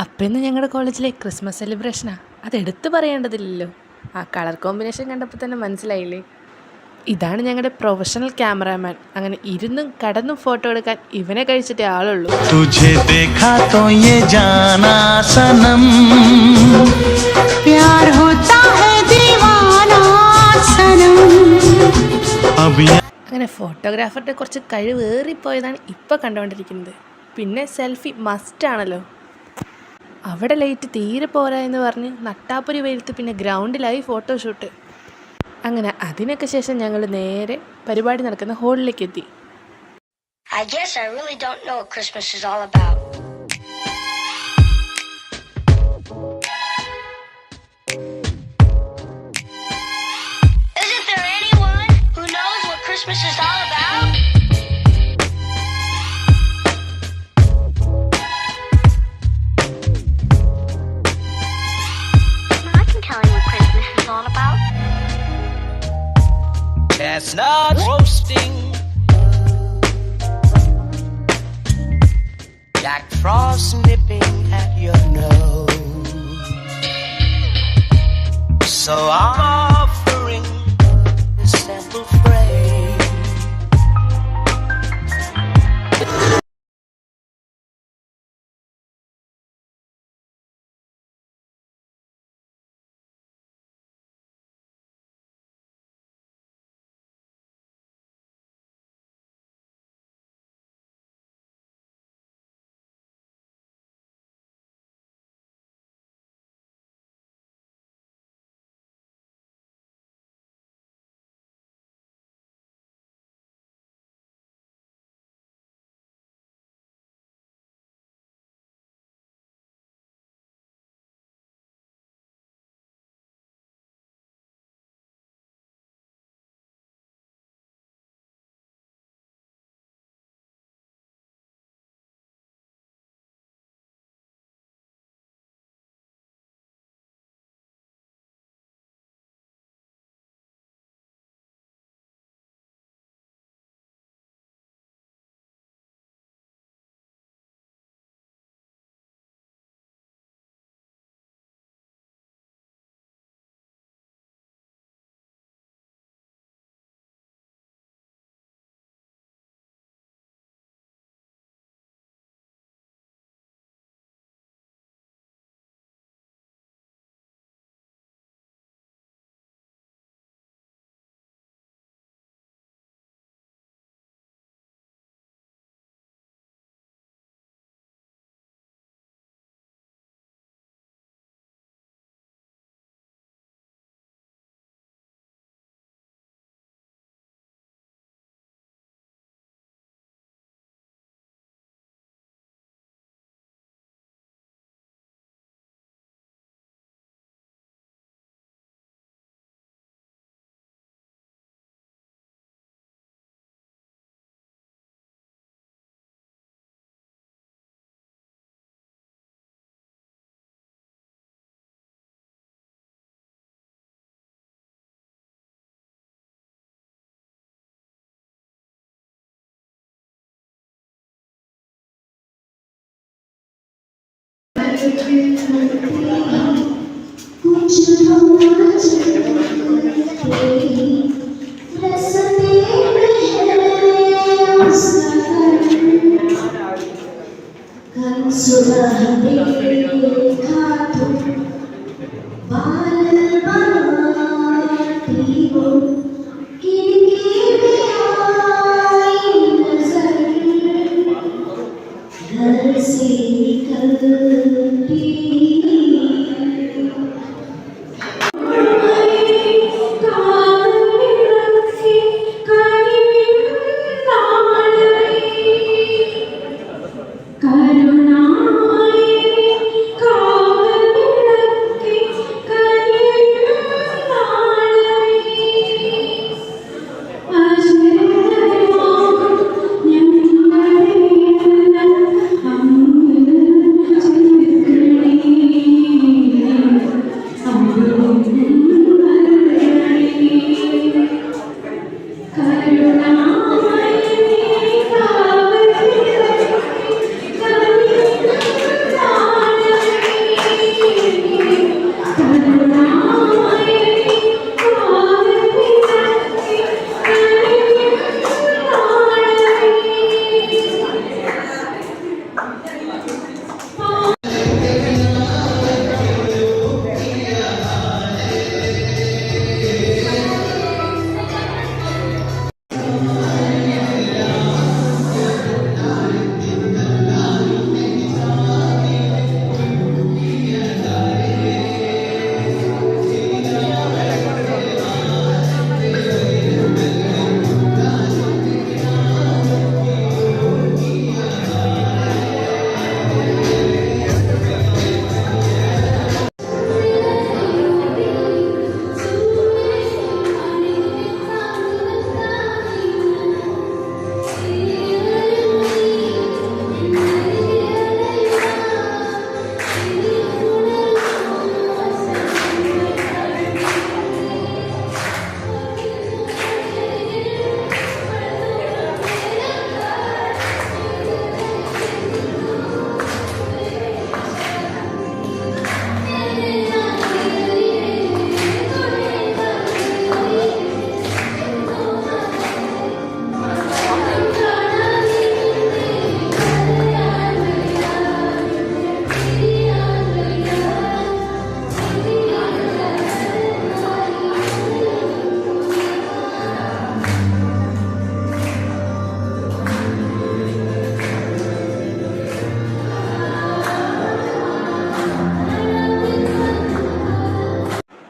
അപ്പം ഇന്ന് ഞങ്ങളുടെ കോളേജിലെ ക്രിസ്മസ് സെലിബ്രേഷനാണ്. അതെടുത്ത് പറയേണ്ടതില്ലല്ലോ. ആ കളർ കോമ്പിനേഷൻ കണ്ടപ്പോൾ തന്നെ മനസ്സിലായില്ലേ. ഇതാണ് ഞങ്ങളുടെ പ്രൊഫഷണൽ ക്യാമറാമാൻ. അങ്ങനെ ഇരുന്നും കടന്നും ഫോട്ടോ എടുക്കാൻ ഇവനെ കഴിച്ചിട്ടേ ആളുള്ളൂ. അങ്ങനെ ഫോട്ടോഗ്രാഫറുടെ കുറച്ച് കഴിവേറിപ്പോയതാണ് ഇപ്പം കണ്ടുകൊണ്ടിരിക്കുന്നത്. പിന്നെ സെൽഫി മസ്റ്റാണല്ലോ. അവിടെ ലൈറ്റ് തീരെ പോരാ എന്ന് പറഞ്ഞ് നട്ടാപ്പുരി വെയിലത്ത് പിന്നെ ഗ്രൗണ്ടിലായി ഫോട്ടോഷൂട്ട്. അങ്ങനെ അതിനൊക്കെ ശേഷം ഞങ്ങൾ നേരെ പരിപാടി നടക്കുന്ന ഹോളിലേക്ക് എത്തി. I guess I really don't know what Christmas is all about. Isn't there anyone who knows what Christmas is all about? I can tell you what Christmas is all about. Chestnuts roasting, Jack Frost nipping at your nose. So I'm offering this simple phrase.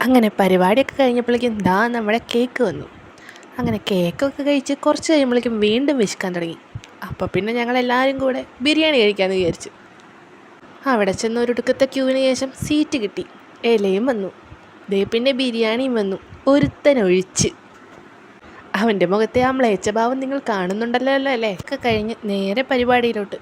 അങ്ങനെ പരിപാടിയൊക്കെ കഴിഞ്ഞപ്പോഴേക്കും ദാ നമ്മുടെ cake വന്നു. അങ്ങനെ കേക്കൊക്കെ കഴിച്ച് കുറച്ച് കഴിയുമ്പോഴേക്കും വീണ്ടും വിശക്കാൻ തുടങ്ങി. അപ്പോൾ പിന്നെ ഞങ്ങളെല്ലാവരും കൂടെ ബിരിയാണി കഴിക്കാമെന്ന് വിചാരിച്ചു. അവിടെ ചെന്ന് ഒരിടക്കത്തെ ക്യൂവിന് ശേഷം സീറ്റ് കിട്ടി, ഇലയും വന്നു, ദേ പിന്നെ ബിരിയാണിയും വന്നു, ഒരുത്തനൊഴിച്ച്. അവൻ്റെ മുഖത്തെ ആ മ്ലേച്ഛഭാവം നിങ്ങൾ കാണുന്നുണ്ടല്ലോ അല്ലേ? ഒക്കെ കഴിഞ്ഞ് നേരെ പരിപാടിയിലോട്ട്.